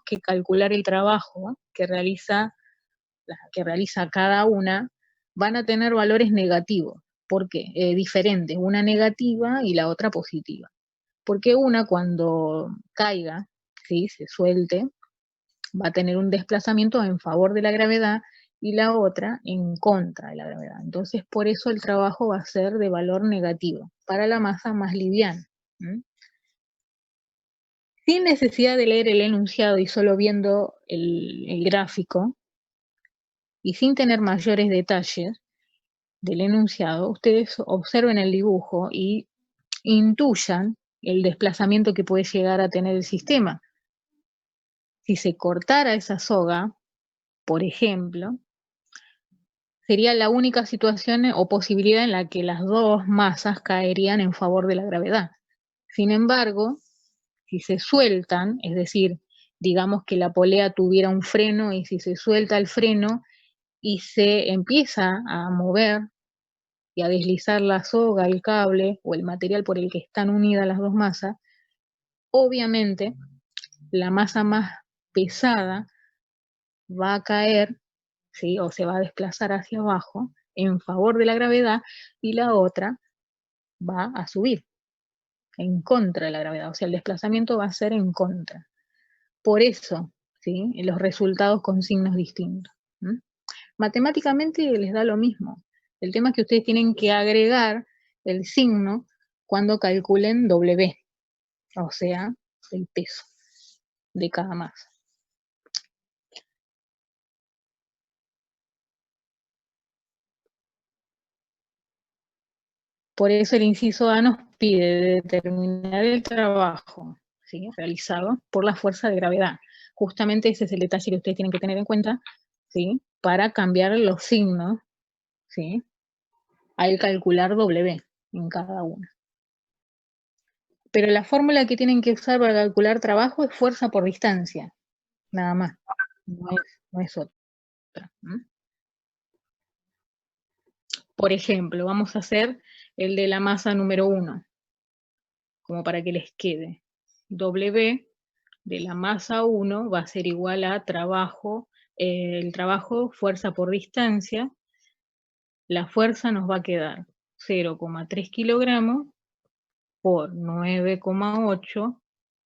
que calcular el trabajo que realiza cada una, van a tener valores negativos. ¿Por qué? Diferentes, una negativa y la otra positiva. Porque una cuando caiga, ¿sí? Se suelte, va a tener un desplazamiento en favor de la gravedad y la otra en contra de la gravedad. Entonces, por eso el trabajo va a ser de valor negativo para la masa más liviana. Sin necesidad de leer el enunciado y solo viendo el gráfico, y sin tener mayores detalles del enunciado, ustedes observen el dibujo y intuyan el desplazamiento que puede llegar a tener el sistema. Si se cortara esa soga, por ejemplo, sería la única situación o posibilidad en la que las dos masas caerían en favor de la gravedad. Sin embargo, si se sueltan, es decir, digamos que la polea tuviera un freno y si se suelta el freno y se empieza a mover y a deslizar la soga, el cable o el material por el que están unidas las dos masas, obviamente la masa más pesada va a caer, ¿sí? O se va a desplazar hacia abajo en favor de la gravedad y la otra va a subir en contra de la gravedad, o sea, el desplazamiento va a ser en contra. Por eso, ¿sí? Los resultados con signos distintos. Matemáticamente les da lo mismo. El tema es que ustedes tienen que agregar el signo cuando calculen W, o sea, el peso de cada masa. Por eso el inciso A nos pide determinar el trabajo, ¿sí? Realizado por la fuerza de gravedad. Justamente ese es el detalle que ustedes tienen que tener en cuenta, ¿sí? Para cambiar los signos, ¿sí? Al calcular W en cada una. Pero la fórmula que tienen que usar para calcular trabajo es fuerza por distancia, nada más, no es otra. Por ejemplo, vamos a hacer el de la masa número 1, como para que les quede. W de la masa 1 va a ser igual a trabajo, el trabajo fuerza por distancia. La fuerza nos va a quedar 0,3 kilogramos por 9,8,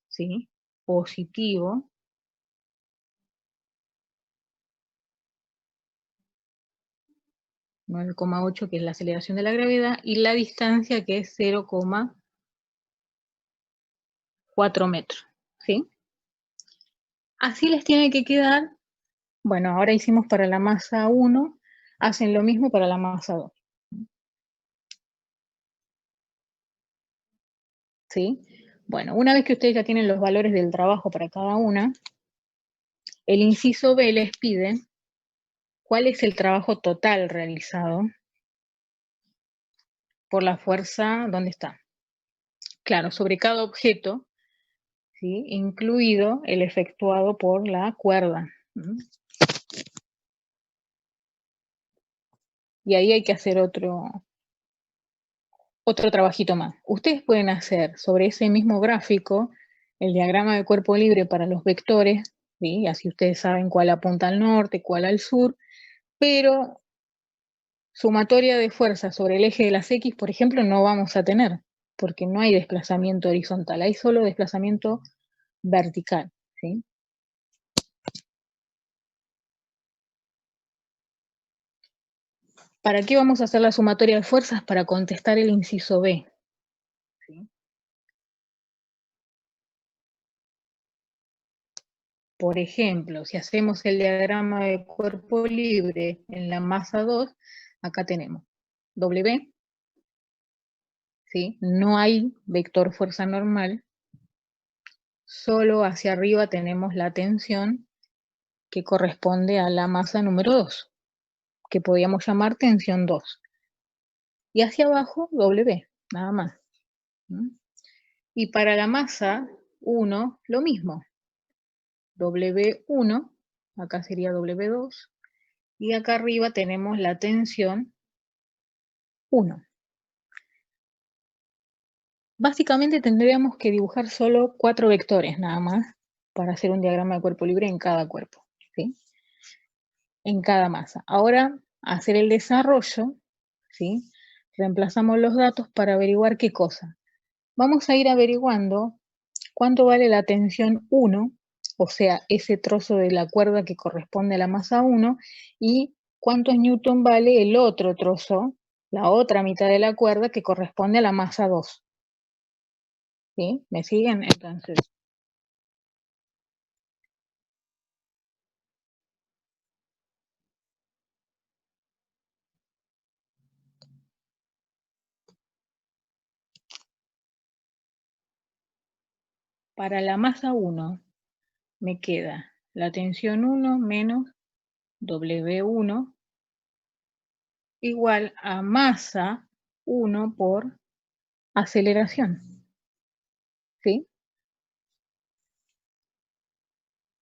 ¿sí? Positivo. 9,8 que es la aceleración de la gravedad, y la distancia que es 0,4 metros, ¿sí? Así les tiene que quedar. Bueno, ahora hicimos para la masa 1, hacen lo mismo para la masa 2. ¿Sí? Bueno, una vez que ustedes ya tienen los valores del trabajo para cada una, el inciso B les pide cuál es el trabajo total realizado por la fuerza, ¿dónde está? Claro, sobre cada objeto, ¿sí? Incluido el efectuado por la cuerda. Y ahí hay que hacer otro trabajito más. Ustedes pueden hacer sobre ese mismo gráfico el diagrama de cuerpo libre para los vectores, ¿sí? Así ustedes saben cuál apunta al norte, cuál al sur, pero sumatoria de fuerza sobre el eje de las X, por ejemplo, no vamos a tener, porque no hay desplazamiento horizontal, hay solo desplazamiento vertical, ¿sí? ¿Para qué vamos a hacer la sumatoria de fuerzas? Para contestar el inciso B, ¿sí? Por ejemplo, si hacemos el diagrama de cuerpo libre en la masa 2, acá tenemos W, ¿sí? No hay vector fuerza normal, solo hacia arriba tenemos la tensión que corresponde a la masa número 2, que podríamos llamar tensión 2. Y hacia abajo W, nada más. Y para la masa 1, lo mismo. W1, acá sería W2, y acá arriba tenemos la tensión 1. Básicamente tendríamos que dibujar solo 4 vectores nada más para hacer un diagrama de cuerpo libre en cada cuerpo, ¿sí? En cada masa. Ahora, hacer el desarrollo, ¿sí? Reemplazamos los datos para averiguar qué cosa. Vamos a ir averiguando cuánto vale la tensión 1, o sea, ese trozo de la cuerda que corresponde a la masa 1, y cuántos newton vale el otro trozo, la otra mitad de la cuerda que corresponde a la masa 2. ¿Sí? ¿Me siguen? Entonces, para la masa 1 me queda la tensión 1 menos W1 igual a masa 1 por aceleración. ¿Sí?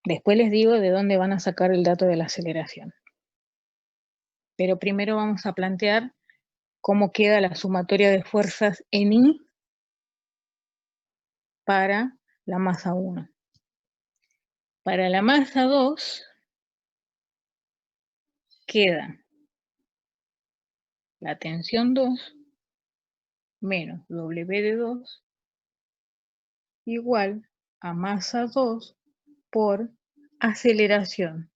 Después les digo de dónde van a sacar el dato de la aceleración. Pero primero vamos a plantear cómo queda la sumatoria de fuerzas en I para la masa 1. Para la masa 2 queda la tensión 2 menos W de 2 igual a masa 2 por aceleración.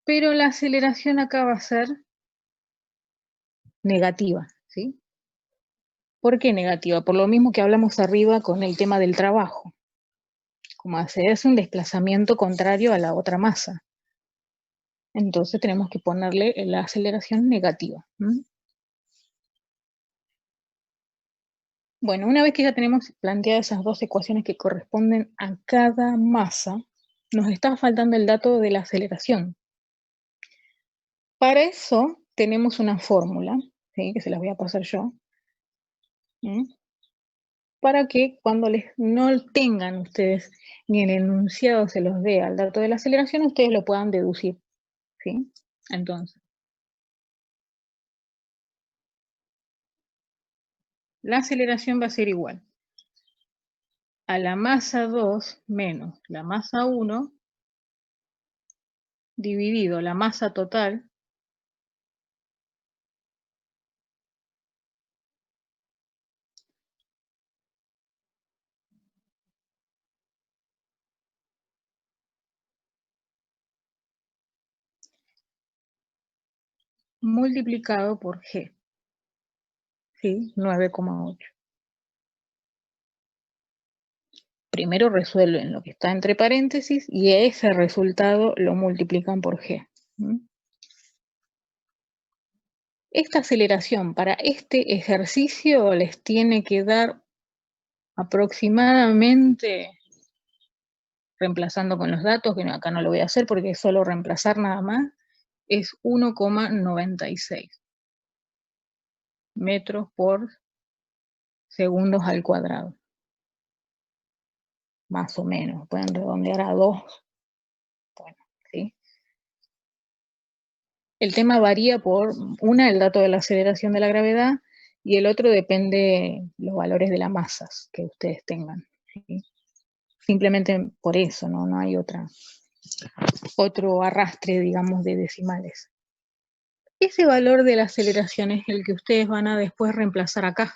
Pero la aceleración acá va a ser negativa, ¿sí? ¿Por qué negativa? Por lo mismo que hablamos arriba con el tema del trabajo. Como hacer un desplazamiento contrario a la otra masa. Entonces tenemos que ponerle la aceleración negativa. Bueno, una vez que ya tenemos planteadas esas dos ecuaciones que corresponden a cada masa, nos está faltando el dato de la aceleración. Para eso tenemos una fórmula, ¿sí? Que se las voy a pasar yo, para que cuando no tengan ustedes ni el enunciado se los dé al dato de la aceleración, ustedes lo puedan deducir. ¿Sí? Entonces, la aceleración va a ser igual a la masa 2 menos la masa 1 dividido la masa total multiplicado por G, ¿sí? 9,8. Primero resuelven lo que está entre paréntesis y ese resultado lo multiplican por G. Esta aceleración para este ejercicio les tiene que dar aproximadamente, reemplazando con los datos, que acá no lo voy a hacer porque es solo reemplazar nada más, es 1,96 metros por segundos al cuadrado. Más o menos, pueden redondear a 2. Bueno, ¿sí? El tema varía por, el dato de la aceleración de la gravedad, y el otro depende los valores de las masas que ustedes tengan. ¿Sí? Simplemente por eso, no hay otro arrastre, digamos, de decimales. Ese valor de la aceleración es el que ustedes van a después reemplazar acá.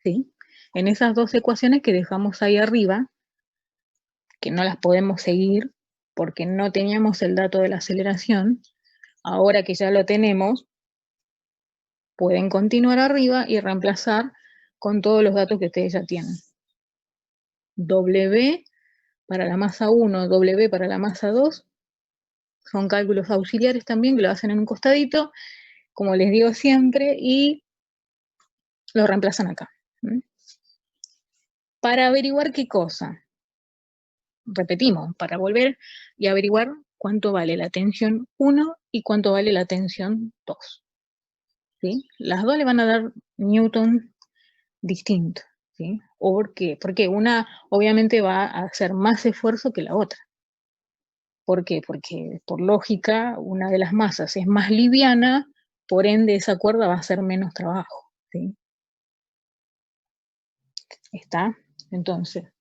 ¿Sí? En esas dos ecuaciones que dejamos ahí arriba, que no las podemos seguir porque no teníamos el dato de la aceleración, ahora que ya lo tenemos, pueden continuar arriba y reemplazar con todos los datos que ustedes ya tienen. W para la masa 1, W para la masa 2, son cálculos auxiliares también que lo hacen en un costadito, como les digo siempre, y lo reemplazan acá. Para averiguar qué cosa, repetimos, para volver y averiguar cuánto vale la tensión 1 y cuánto vale la tensión 2. ¿Sí? Las dos le van a dar newton distinto. ¿Sí? ¿Por qué? Porque una obviamente va a hacer más esfuerzo que la otra. ¿Por qué? Porque por lógica una de las masas es más liviana, por ende esa cuerda va a hacer menos trabajo. ¿Sí? ¿Está? Entonces,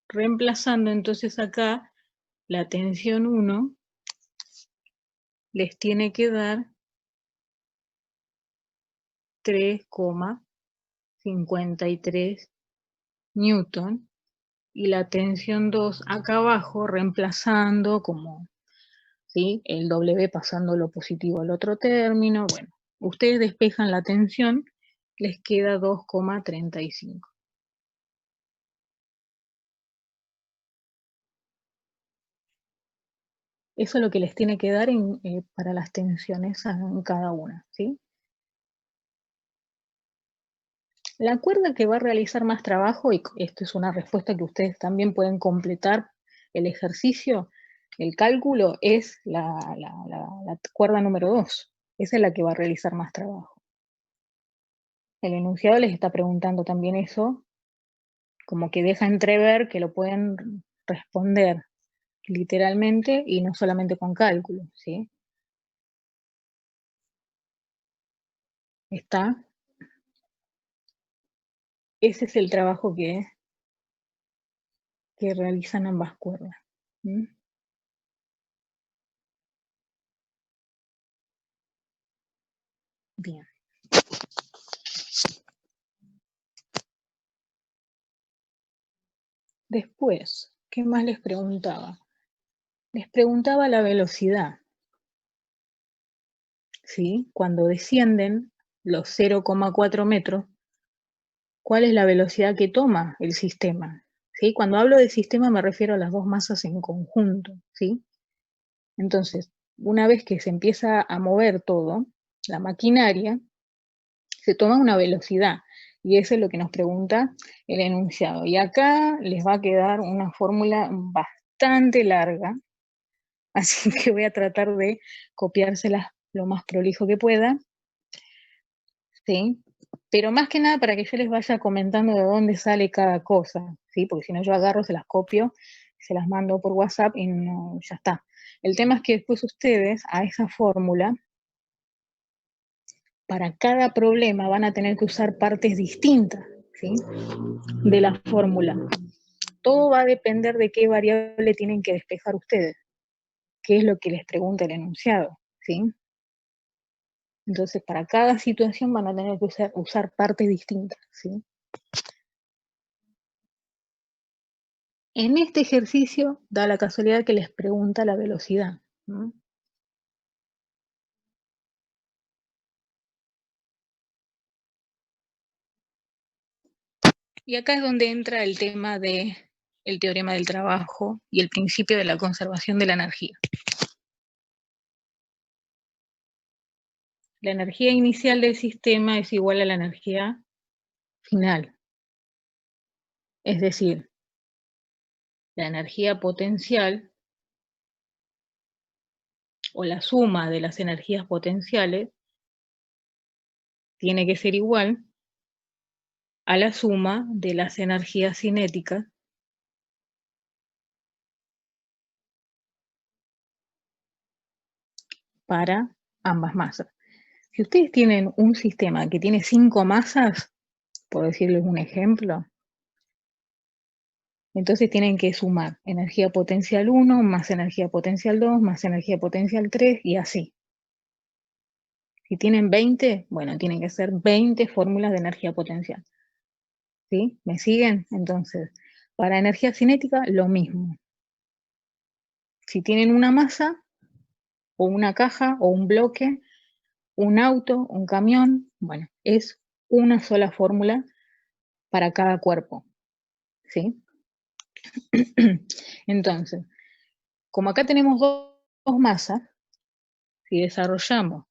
reemplazando entonces acá la tensión 1 les tiene que dar 3,53 newton y la tensión 2 acá abajo reemplazando como, ¿sí? El W pasando lo positivo al otro término. Bueno, ustedes despejan la tensión, les queda 2,35. Eso es lo que les tiene que dar para las tensiones en cada una, ¿sí? La cuerda que va a realizar más trabajo, y esto es una respuesta que ustedes también pueden completar el ejercicio, el cálculo, es la cuerda número 2. Esa es la que va a realizar más trabajo. El enunciado les está preguntando también eso, como que deja entrever que lo pueden responder literalmente y no solamente con cálculo, ¿sí? Está. Ese es el trabajo que realizan ambas cuerdas. ¿Mm? Bien. Después, ¿qué más les preguntaba? Les preguntaba la velocidad, ¿sí? Cuando descienden los 0,4 metros, ¿cuál es la velocidad que toma el sistema? ¿Sí? Cuando hablo de sistema me refiero a las dos masas en conjunto, ¿sí? Entonces, una vez que se empieza a mover todo, la maquinaria, se toma una velocidad. Y eso es lo que nos pregunta el enunciado. Y acá les va a quedar una fórmula bastante larga, así que voy a tratar de copiárselas lo más prolijo que pueda, ¿sí? Pero más que nada para que yo les vaya comentando de dónde sale cada cosa, ¿sí? Porque si no yo agarro, se las copio, se las mando por WhatsApp y no, ya está. El tema es que después ustedes a esa fórmula, para cada problema van a tener que usar partes distintas, ¿sí? De la fórmula. Todo va a depender de qué variable tienen que despejar ustedes, qué es lo que les pregunta el enunciado, ¿sí? Entonces, para cada situación van a tener que usar partes distintas, ¿sí? En este ejercicio da la casualidad que les pregunta la velocidad, ¿no? Y acá es donde entra el tema de el teorema del trabajo y el principio de la conservación de la energía. La energía inicial del sistema es igual a la energía final. Es decir, la energía potencial o la suma de las energías potenciales tiene que ser igual a la suma de las energías cinéticas para ambas masas. Si ustedes tienen un sistema que tiene 5 masas, por decirles un ejemplo, entonces tienen que sumar energía potencial 1 más energía potencial 2 más energía potencial 3 y así. Si tienen 20, bueno, tienen que ser 20 fórmulas de energía potencial. ¿Sí? ¿Me siguen? Entonces, para energía cinética, lo mismo. Si tienen una masa, o una caja, o un bloque, un auto, un camión, bueno, es una sola fórmula para cada cuerpo. ¿Sí? Entonces, como acá tenemos dos masas, si desarrollamos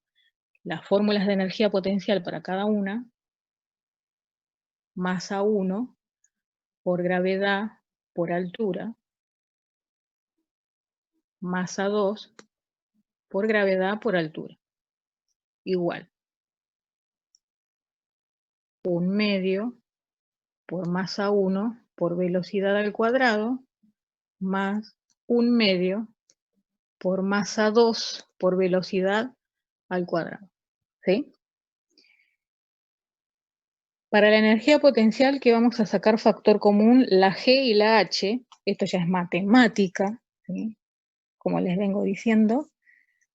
las fórmulas de energía potencial para cada una, masa 1 por gravedad por altura, masa 2 por gravedad por altura, igual 1/2 por masa 1 por velocidad al cuadrado, más 1/2 por masa 2 por velocidad al cuadrado, ¿sí? Para la energía potencial que vamos a sacar factor común, la G y la H, esto ya es matemática, ¿sí? Como les vengo diciendo,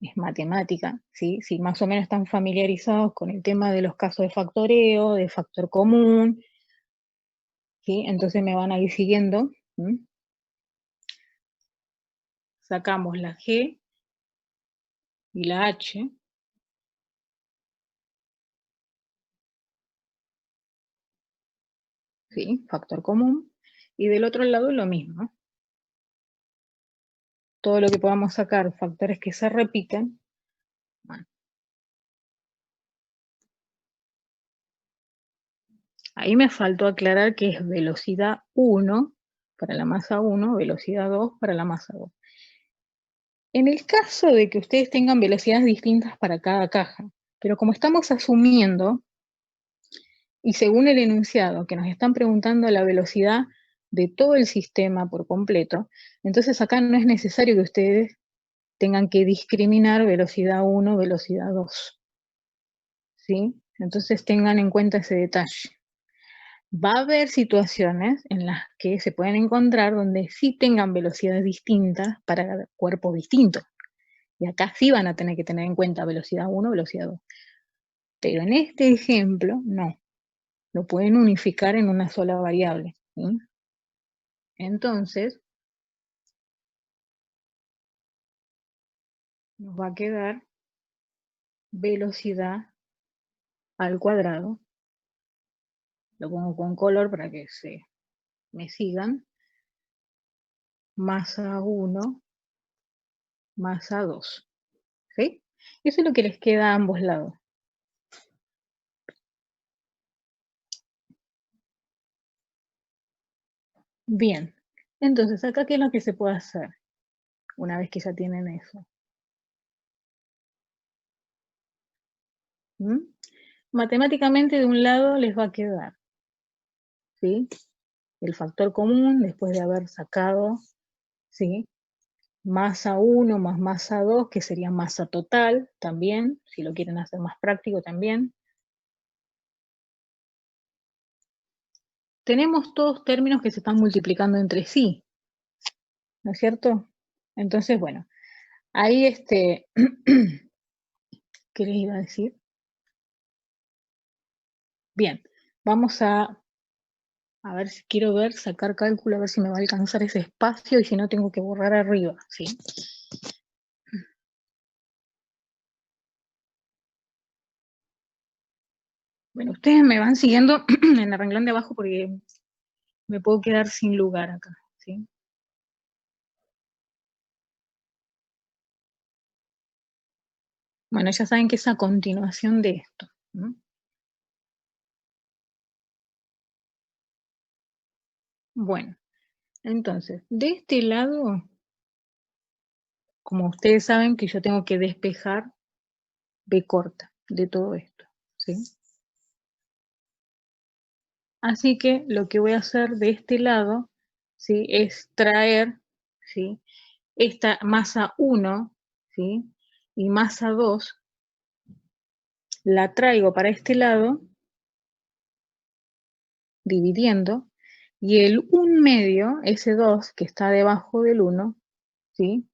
es matemática, ¿sí? Si más o menos están familiarizados con el tema de los casos de factoreo, de factor común, ¿sí? Entonces me van a ir siguiendo. Sacamos la G y la H, ¿sí? Factor común. Y del otro lado lo mismo. Todo lo que podamos sacar, factores que se repiten. Bueno, ahí me faltó aclarar que es velocidad 1 para la masa 1, velocidad 2 para la masa 2. En el caso de que ustedes tengan velocidades distintas para cada caja, pero como estamos asumiendo, y según el enunciado, que nos están preguntando la velocidad de todo el sistema por completo, entonces acá no es necesario que ustedes tengan que discriminar velocidad 1, velocidad 2, ¿sí? Entonces tengan en cuenta ese detalle. Va a haber situaciones en las que se pueden encontrar donde sí tengan velocidades distintas para cuerpos distintos. Y acá sí van a tener que tener en cuenta velocidad 1, velocidad 2. Pero en este ejemplo, no. Lo pueden unificar en una sola variable, ¿sí? Entonces, nos va a quedar velocidad al cuadrado. Lo pongo con color para que me sigan. Masa 1, masa 2. ¿Sí? Eso es lo que les queda a ambos lados. Bien. Entonces, acá, ¿qué es lo que se puede hacer una vez que ya tienen eso? Matemáticamente, de un lado les va a quedar, ¿sí? El factor común después de haber sacado, ¿sí? Masa 1 más masa 2, que sería masa total también, si lo quieren hacer más práctico también. Tenemos todos términos que se están multiplicando entre sí, ¿no es cierto? Entonces, bueno, ahí ¿qué les iba a decir? Bien, vamos a ver si quiero sacar cálculo, a ver si me va a alcanzar ese espacio y si no tengo que borrar arriba, ¿sí? Bueno, ustedes me van siguiendo en el renglón de abajo porque me puedo quedar sin lugar acá, ¿sí? Bueno, ya saben que es a continuación de esto, ¿no? Bueno, entonces, de este lado, como ustedes saben que yo tengo que despejar B corta de todo esto, ¿sí? Así que lo que voy a hacer de este lado, ¿sí? Es traer, ¿sí? Esta masa 1, ¿sí? Y masa 2, la traigo para este lado, dividiendo, y el 1/2, ese 2 que está debajo del 1, ¿sí?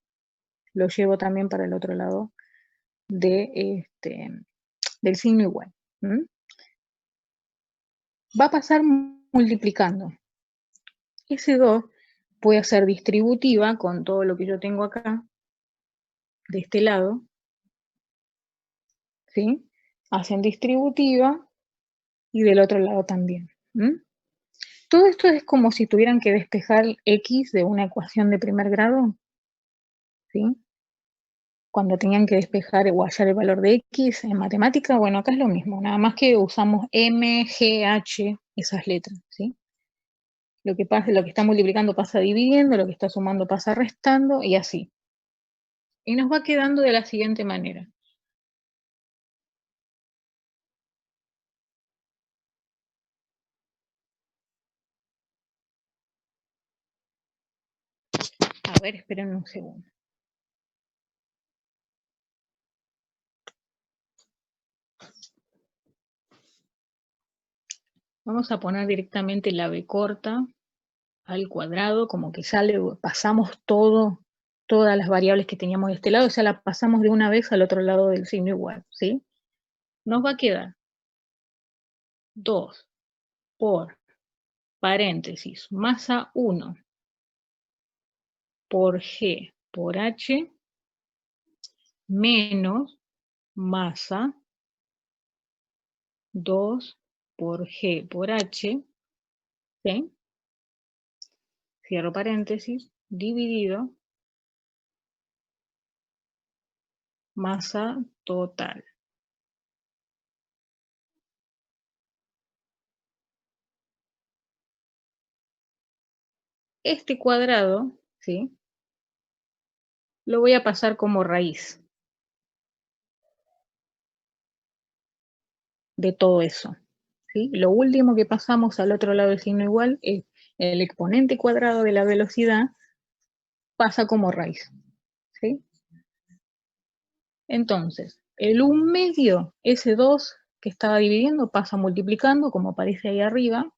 Lo llevo también para el otro lado de del signo igual. Va a pasar multiplicando. Ese 2 puede ser distributiva con todo lo que yo tengo acá, de este lado, ¿sí? Hacen distributiva y del otro lado también. Todo esto es como si tuvieran que despejar X de una ecuación de primer grado, ¿sí? Cuando tenían que despejar o hallar el valor de X en matemática, bueno, acá es lo mismo, nada más que usamos M, G, H, esas letras, ¿sí? Lo que pasa, lo que está multiplicando pasa dividiendo, lo que está sumando pasa restando y así. Y nos va quedando de la siguiente manera. A ver, esperen un segundo. Vamos a poner directamente la B corta al cuadrado, como que ya le pasamos todas las variables que teníamos de este lado, ya la pasamos de una vez al otro lado del signo igual, ¿sí? Nos va a quedar 2 por paréntesis, masa 1 por G por H menos masa 2 por G por H, ¿sí? Cierro paréntesis, dividido masa total. Este cuadrado, ¿sí? Lo voy a pasar como raíz de todo eso, ¿sí? Lo último que pasamos al otro lado del signo igual es el exponente cuadrado de la velocidad pasa como raíz, ¿sí? Entonces, el 1/2, ese 2 que estaba dividiendo, pasa multiplicando, como aparece ahí arriba,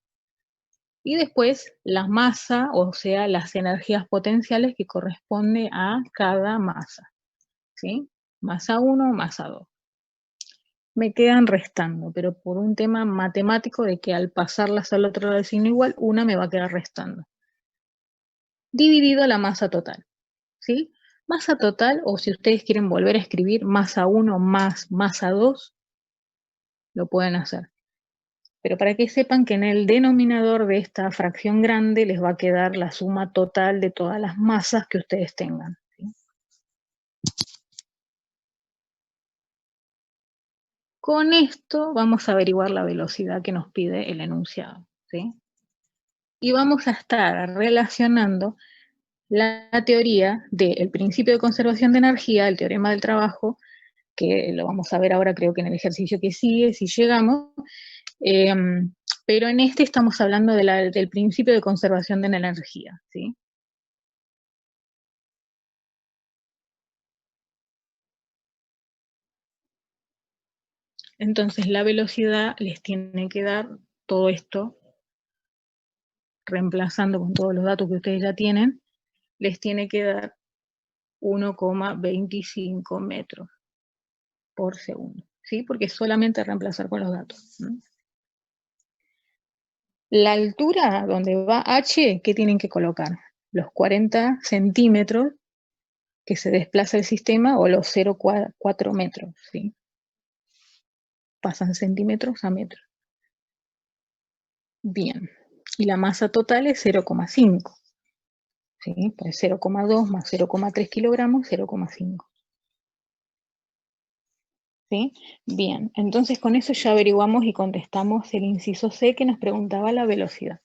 y después la masa, o sea, las energías potenciales que corresponde a cada masa, ¿sí? Masa 1, masa 2. Me quedan restando, pero por un tema matemático de que al pasarlas al otro lado del signo igual, una me va a quedar restando. Dividido la masa total, ¿sí? Masa total, o si ustedes quieren volver a escribir masa 1 más masa 2, lo pueden hacer. Pero para que sepan que en el denominador de esta fracción grande les va a quedar la suma total de todas las masas que ustedes tengan, ¿sí? Con esto vamos a averiguar la velocidad que nos pide el enunciado, ¿sí? Y vamos a estar relacionando la teoría del principio de conservación de energía, el teorema del trabajo, que lo vamos a ver ahora creo que en el ejercicio que sigue, si llegamos, pero en este estamos hablando del principio de conservación de la energía, ¿sí? Entonces la velocidad les tiene que dar todo esto, reemplazando con todos los datos que ustedes ya tienen, les tiene que dar 1,25 metros por segundo, ¿sí? Porque es solamente reemplazar con los datos, ¿no? La altura donde va H, ¿qué tienen que colocar? Los 40 centímetros que se desplaza el sistema o los 0,4 metros, ¿sí? Pasan centímetros a metros. Bien. Y la masa total es 0,5. ¿Sí? Pues 0,2 más 0,3 kilogramos, 0,5. ¿Sí? Bien, entonces con eso ya averiguamos y contestamos el inciso C que nos preguntaba la velocidad.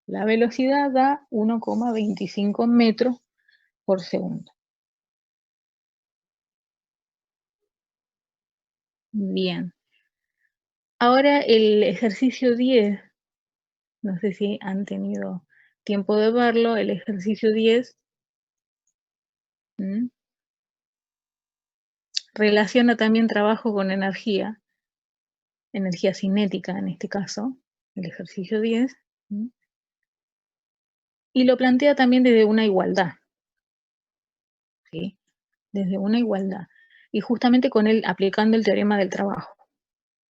La velocidad da 1,25 metros por segundo. Bien. Ahora el ejercicio 10, no sé si han tenido tiempo de verlo, el ejercicio 10 relaciona también trabajo con energía cinética en este caso, el ejercicio 10, y lo plantea también desde una igualdad, ¿sí? Desde una igualdad. Y justamente con él aplicando el teorema del trabajo.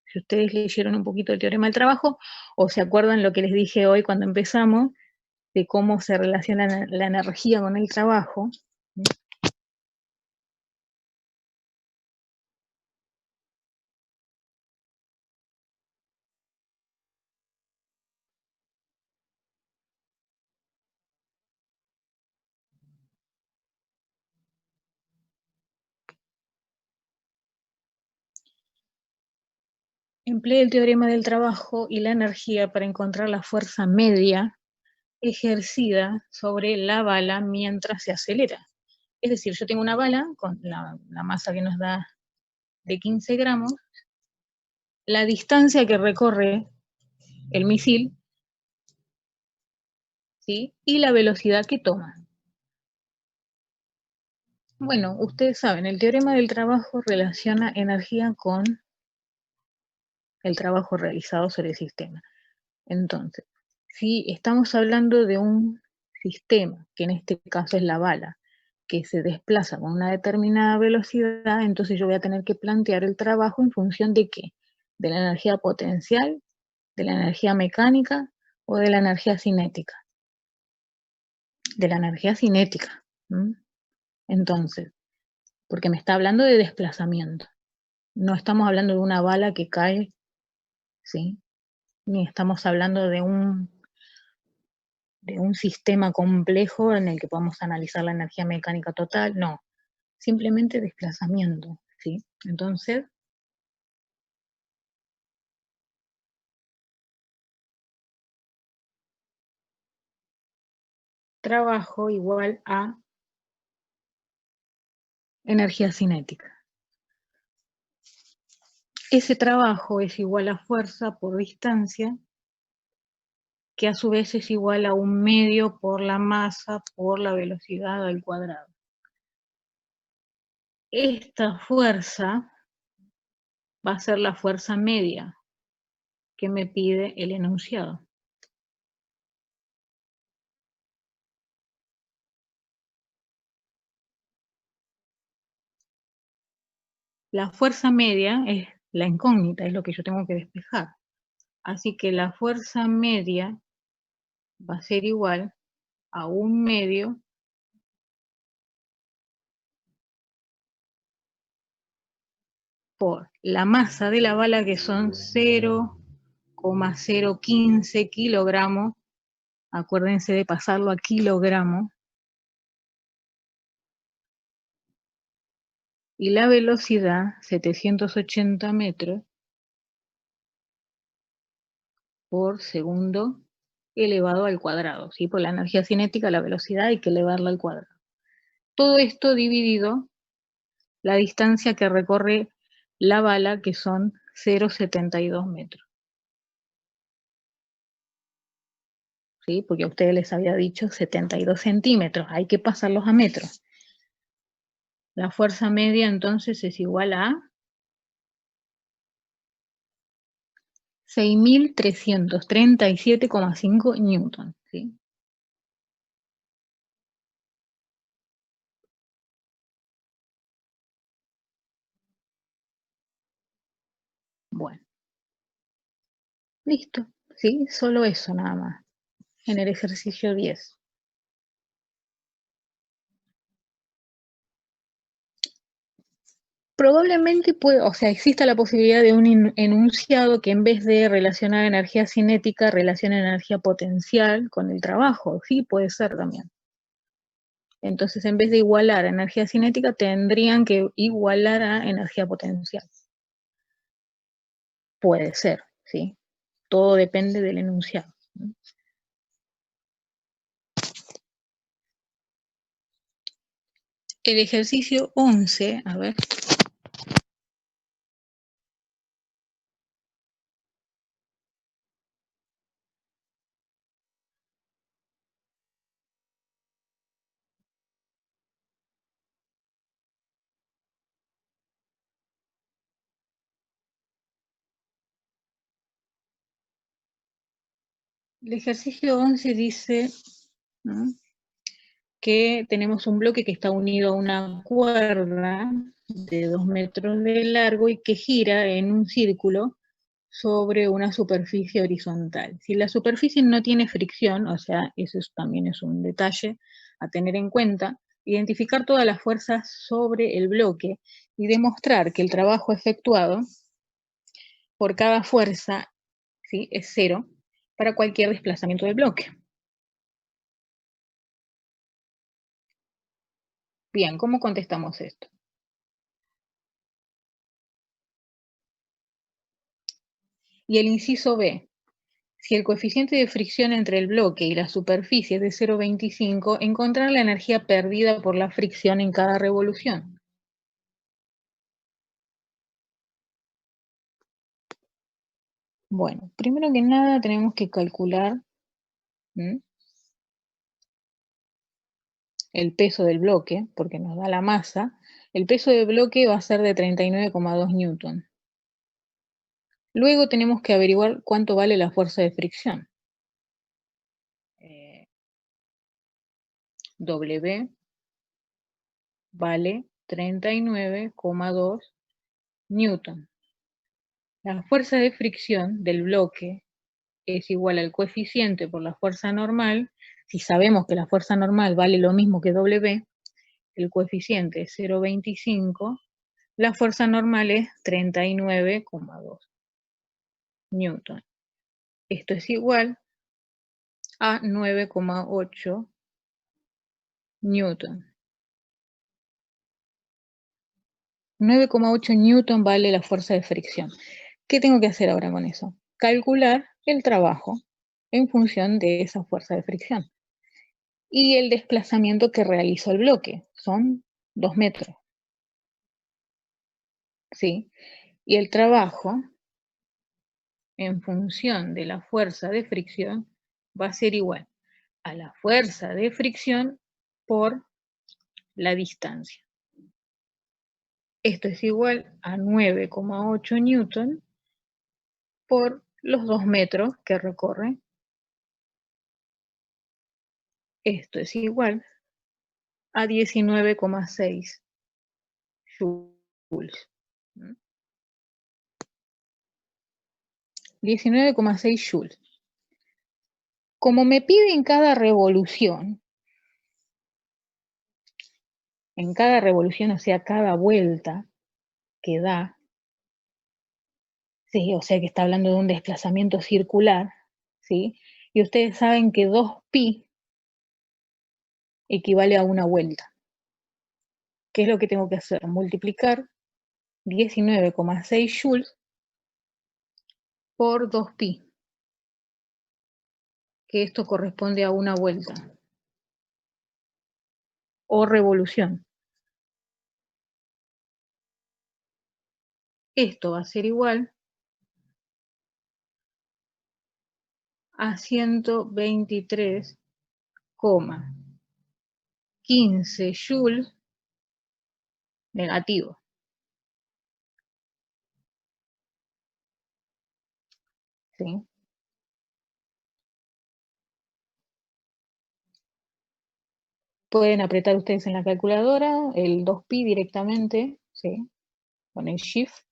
Si ustedes leyeron un poquito el teorema del trabajo, o se acuerdan lo que les dije hoy cuando empezamos, de cómo se relaciona la energía con el trabajo. Empleé el teorema del trabajo y la energía para encontrar la fuerza media ejercida sobre la bala mientras se acelera. Es decir, yo tengo una bala con la masa que nos da de 15 gramos, la distancia que recorre el misil, ¿sí? Y la velocidad que toma. Bueno, ustedes saben, el teorema del trabajo relaciona energía con el trabajo realizado sobre el sistema. Entonces, si estamos hablando de un sistema, que en este caso es la bala, que se desplaza con una determinada velocidad, entonces yo voy a tener que plantear el trabajo en función de qué, de la energía potencial, de la energía mecánica o de la energía cinética. De la energía cinética. ¿M? Entonces, porque me está hablando de desplazamiento. No estamos hablando de una bala que cae, ¿sí? Ni estamos hablando de un sistema complejo en el que podamos analizar la energía mecánica total, no, simplemente desplazamiento, ¿sí? Entonces, trabajo igual a energía cinética. Ese trabajo es igual a fuerza por distancia, que a su vez es igual a un medio por la masa por la velocidad al cuadrado. Esta fuerza va a ser la fuerza media que me pide el enunciado. La fuerza media es la incógnita, es lo que yo tengo que despejar. Así que la fuerza media va a ser igual a un medio por la masa de la bala, que son 0,015 kilogramos. Acuérdense de pasarlo a kilogramos. Y la velocidad, 780 metros por segundo elevado al cuadrado, ¿sí? Por la energía cinética, la velocidad hay que elevarla al cuadrado. Todo esto dividido la distancia que recorre la bala, que son 0,72 metros. ¿Sí? Porque a ustedes les había dicho 72 centímetros, hay que pasarlos a metros. La fuerza media entonces es igual a 6.337,5 newton. ¿Sí? Bueno, listo. ¿Sí? Solo eso nada más. En el ejercicio 10. Probablemente puede, o sea, exista la posibilidad de un enunciado que en vez de relacionar energía cinética, relacione energía potencial con el trabajo. Sí, puede ser también. Entonces, en vez de igualar a energía cinética, tendrían que igualar a energía potencial. Puede ser, ¿sí? Todo depende del enunciado. El ejercicio 11, a ver. El ejercicio 11 dice, ¿no?, que tenemos un bloque que está unido a una cuerda de 2 metros de largo y que gira en un círculo sobre una superficie horizontal. Si la superficie no tiene fricción, o sea, también es un detalle a tener en cuenta, identificar todas las fuerzas sobre el bloque y demostrar que el trabajo efectuado por cada fuerza, ¿sí?, es cero para cualquier desplazamiento del bloque. Bien, ¿cómo contestamos esto? Y el inciso B, si el coeficiente de fricción entre el bloque y la superficie es de 0,25, encontrar la energía perdida por la fricción en cada revolución. Bueno, primero que nada tenemos que calcular, ¿m?, el peso del bloque, porque nos da la masa. El peso del bloque va a ser de 39,2 newton. Luego tenemos que averiguar cuánto vale la fuerza de fricción. W vale 39,2 newton. La fuerza de fricción del bloque es igual al coeficiente por la fuerza normal. Si sabemos que la fuerza normal vale lo mismo que W, el coeficiente es 0,25, la fuerza normal es 39,2 newton. Esto es igual a 9,8 newton. 9,8 newton vale la fuerza de fricción. ¿Qué tengo que hacer ahora con eso? Calcular el trabajo en función de esa fuerza de fricción. Y el desplazamiento que realizó el bloque son 2 metros. ¿Sí? Y el trabajo en función de la fuerza de fricción va a ser igual a la fuerza de fricción por la distancia. Esto es igual a 9,8 newton por los 2 metros que recorre. Esto es igual a 19,6 joules. 19,6 joules. Como me piden cada revolución, en cada revolución, o sea, cada vuelta que da, ¿sí? O sea que está hablando de un desplazamiento circular, ¿sí? Y ustedes saben que 2pi equivale a una vuelta. ¿Qué es lo que tengo que hacer? Multiplicar 19,6 joules por 2pi, que esto corresponde a una vuelta o revolución. Esto va a ser igual a 123,15 joules negativo. ¿Sí? Pueden apretar ustedes en la calculadora el 2pi directamente, ¿sí? Con el shift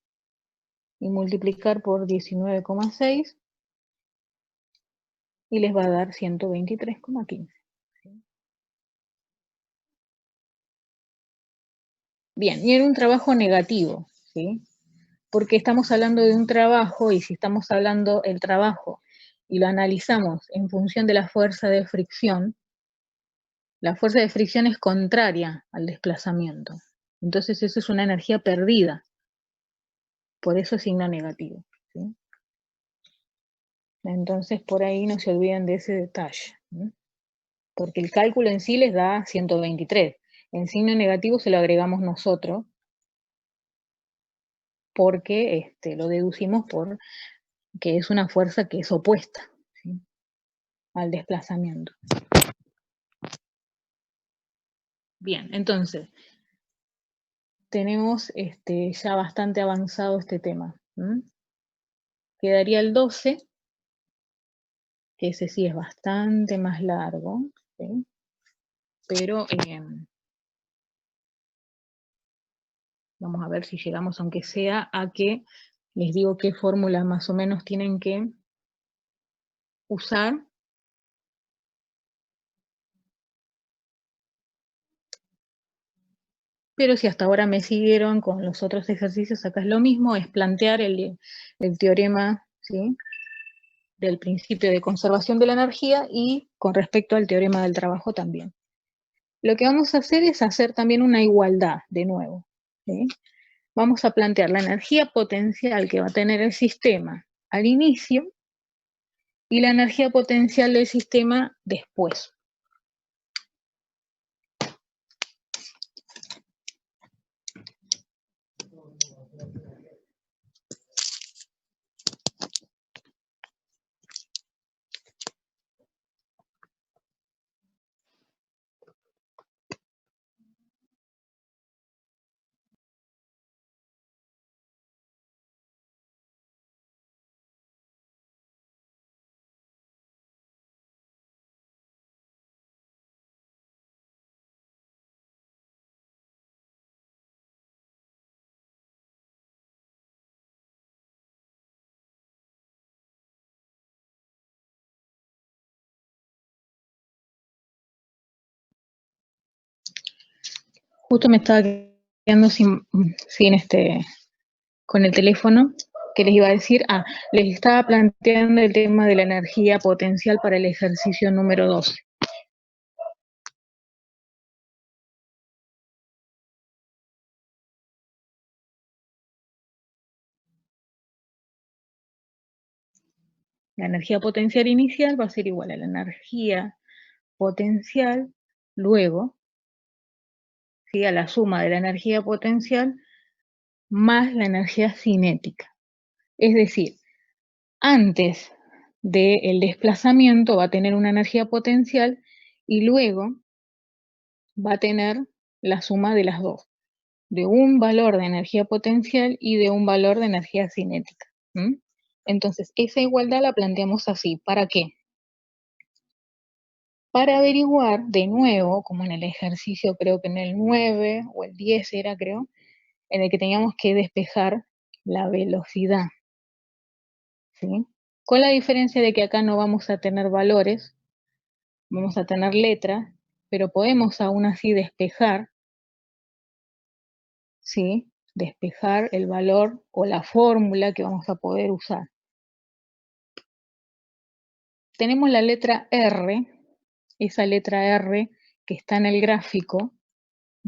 y multiplicar por 19,6 y les va a dar 123,15. ¿Sí? Bien, y en un trabajo negativo, ¿sí? Porque estamos hablando de un trabajo y si estamos hablando el trabajo y lo analizamos en función de la fuerza de fricción es contraria al desplazamiento. Entonces eso es una energía perdida. Por eso es signo negativo. ¿Sí? Entonces por ahí no se olviden de ese detalle. ¿Sí? Porque el cálculo en sí les da 123. En signo negativo se lo agregamos nosotros porque lo deducimos por que es una fuerza que es opuesta, ¿sí? Al desplazamiento. Bien, entonces tenemos ya bastante avanzado este tema. Quedaría el 12, que ese sí es bastante más largo, ¿sí? Pero vamos a ver si llegamos, aunque sea, a que les digo qué fórmula más o menos tienen que usar. Pero si hasta ahora me siguieron con los otros ejercicios, acá es lo mismo, es plantear el teorema, ¿sí? Del principio de conservación de la energía y con respecto al teorema del trabajo también. Lo que vamos a hacer es hacer también una igualdad, de nuevo. ¿Sí? Vamos a plantear la energía potencial que va a tener el sistema al inicio y la energía potencial del sistema después. Justo me estaba quedando con el teléfono, que les iba a decir, les estaba planteando el tema de la energía potencial para el ejercicio número 12. La energía potencial inicial va a ser igual a la energía potencial luego, ¿sí?, a la suma de la energía potencial más la energía cinética. Es decir, antes del desplazamiento va a tener una energía potencial y luego va a tener la suma de las dos, de un valor de energía potencial y de un valor de energía cinética. Entonces, esa igualdad la planteamos así. ¿Para qué? Para averiguar de nuevo, como en el ejercicio, creo que en el 9 o el 10 era, creo, en el que teníamos que despejar la velocidad, ¿sí? Con la diferencia de que acá no vamos a tener valores, vamos a tener letras, pero podemos aún así despejar, ¿sí? Despejar el valor o la fórmula que vamos a poder usar. Tenemos la letra R, esa letra R que está en el gráfico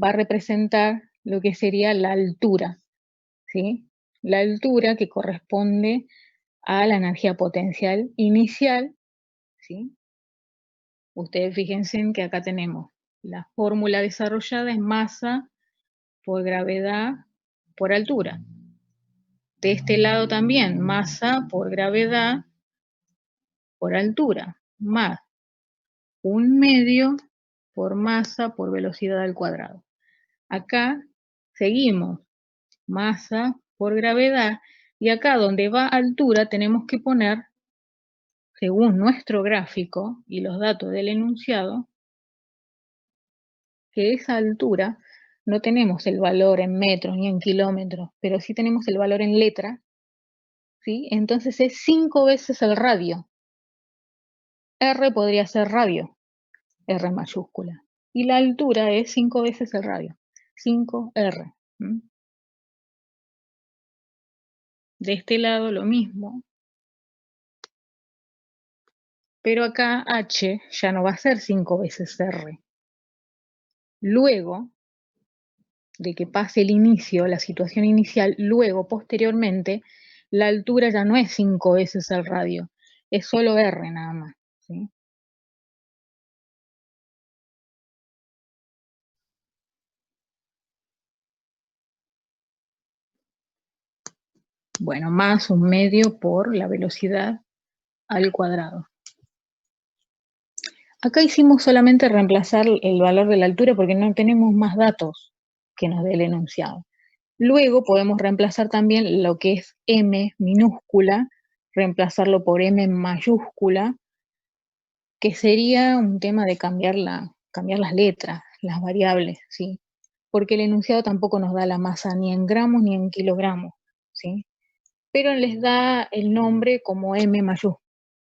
va a representar lo que sería la altura, ¿sí? La altura que corresponde a la energía potencial inicial, ¿sí? Ustedes fíjense en que acá tenemos la fórmula desarrollada es masa por gravedad por altura. De este lado también, masa por gravedad por altura, más un medio por masa por velocidad al cuadrado. Acá seguimos, masa por gravedad, y acá donde va altura tenemos que poner, según nuestro gráfico y los datos del enunciado, que esa altura no tenemos el valor en metros ni en kilómetros, pero sí tenemos el valor en letra, ¿sí? Entonces es 5 veces el radio. R podría ser radio, R mayúscula. Y la altura es 5 veces el radio, 5R. De este lado lo mismo, pero acá H ya no va a ser 5 veces R. Luego de que pase el inicio, la situación inicial, luego, posteriormente, la altura ya no es 5 veces el radio, es solo R nada más, ¿sí? Bueno, más un medio por la velocidad al cuadrado. Acá hicimos solamente reemplazar el valor de la altura porque no tenemos más datos que nos dé el enunciado. Luego podemos reemplazar también lo que es m minúscula, reemplazarlo por m mayúscula, que sería un tema de cambiar las letras, las variables, ¿sí? Porque el enunciado tampoco nos da la masa ni en gramos ni en kilogramos, ¿sí? Pero les da el nombre como m mayúscula.